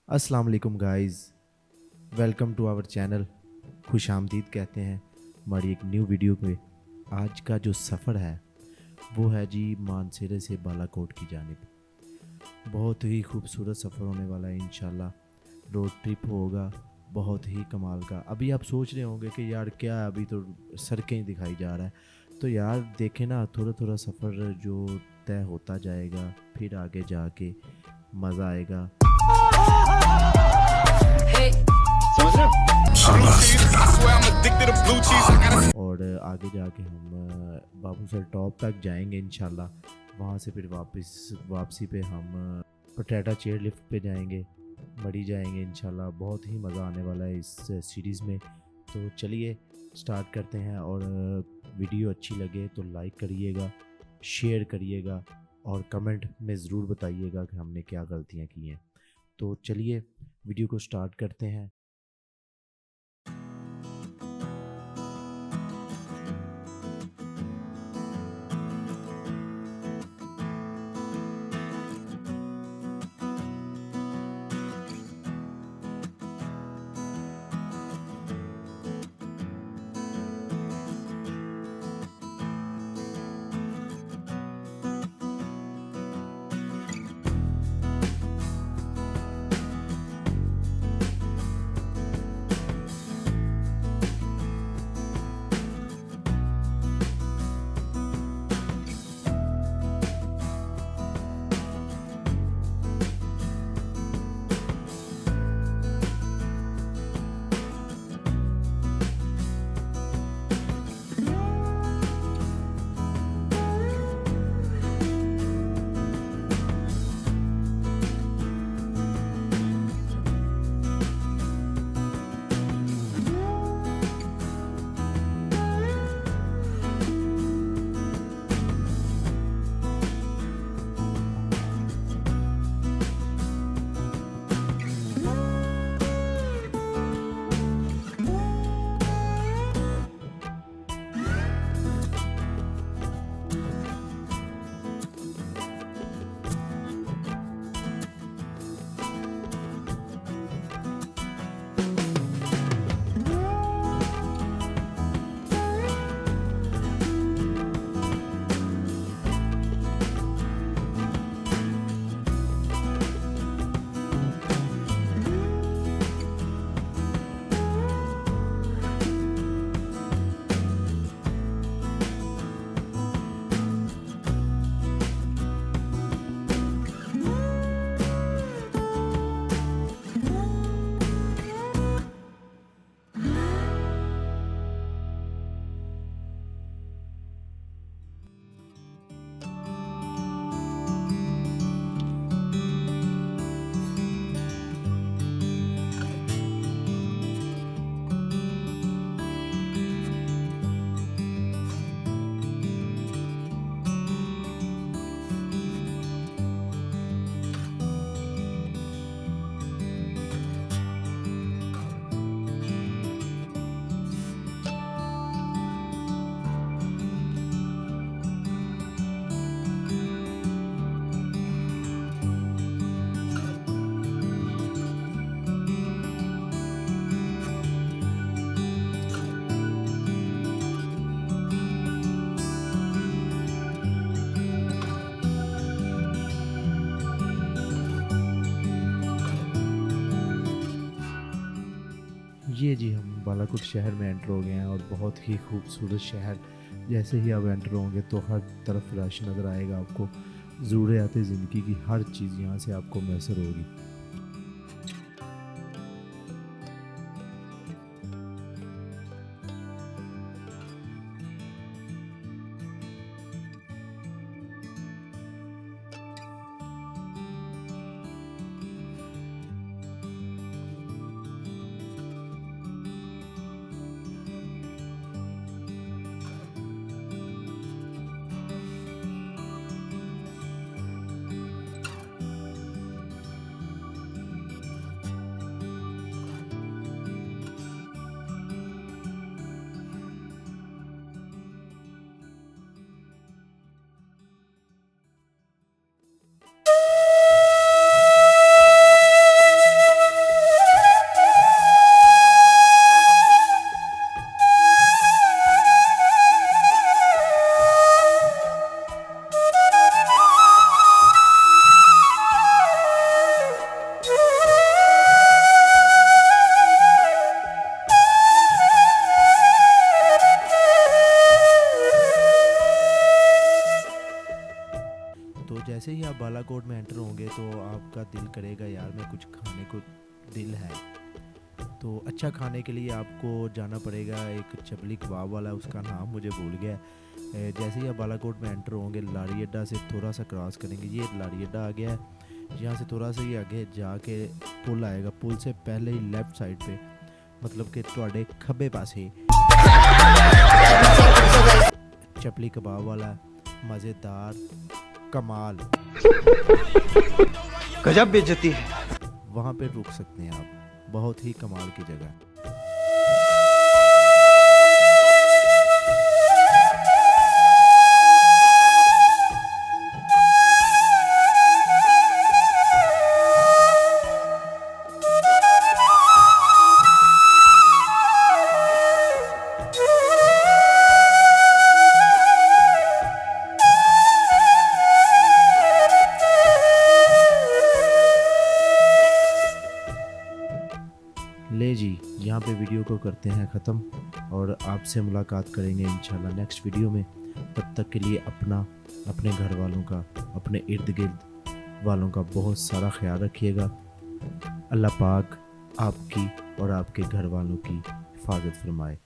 अस्सलाम वालेकुम guys, welcome to our channel. खुश आमदीद कहते हैं हमारी एक न्यू वीडियो पे। आज का जो सफ़र है वो है जी मानसरे से बालाकोट की जानिब। बहुत ही खूबसूरत सफ़र होने वाला है इंशाल्लाह। रोड ट्रिप होगा बहुत ही कमाल का। अभी आप सोच रहे होंगे कि यार क्या अभी तो सड़कें ही दिखाई जा रहा है, तो यार देखें ना, थोड़ा थोड़ा सफ़र जो तय होता जाएगा, फिर आगे जाके मज़ा आएगा। समझ रहे हो? और आगे जाके हम बाबूसर टॉप तक जाएंगे इंशाल्लाह। वहाँ से फिर वापसी पे हम पटेटा चेयर लिफ्ट पे जाएंगे, मड़ी जाएंगे इंशाल्लाह। बहुत ही मज़ा आने वाला है इस सीरीज़ में। तो चलिए स्टार्ट करते हैं। और वीडियो अच्छी लगे तो लाइक करिएगा, शेयर करिएगा और कमेंट में ज़रूर बताइएगा कि हमने क्या गलतियाँ की हैं। तो चलिए वीडियो को स्टार्ट करते हैं। ये जी हम बालाकोट शहर में एंटर हो गए हैं और बहुत ही खूबसूरत शहर। जैसे ही आप एंटर होंगे तो हर तरफ रश नज़र आएगा आपको। ज़रूरियात ज़िंदगी की हर चीज़ यहाँ से आपको मैसर होगी। आप बालाकोट में एंटर होंगे तो आपका दिल करेगा यार मैं कुछ खाने को दिल है। तो अच्छा खाने के लिए आपको जाना पड़ेगा एक चपली कबाब वाला, उसका नाम मुझे भूल गया है। जैसे ही आप बालाकोट में एंटर होंगे लारी अड्डा से थोड़ा सा क्रॉस करेंगे, ये लारी अड्डा आ गया है। यहाँ से थोड़ा सा ही आगे जाके पुल आएगा, पुल से पहले ही लेफ़्ट साइड पे मतलब कि थोड़े खब्बे पासे चपली कबाब वाला मज़ेदार कमाल, गजब बेइज्जती है। वहाँ पे रुक सकते हैं आप, बहुत ही कमाल की जगह। ले जी, यहाँ पे वीडियो को करते हैं ख़त्म और आपसे मुलाकात करेंगे इंशाल्लाह नेक्स्ट वीडियो में। तब तक के लिए अपना, अपने घर वालों का, अपने इर्द गिर्द वालों का बहुत सारा ख्याल रखिएगा। अल्लाह पाक आपकी और आपके घर वालों की हिफाजत फरमाए।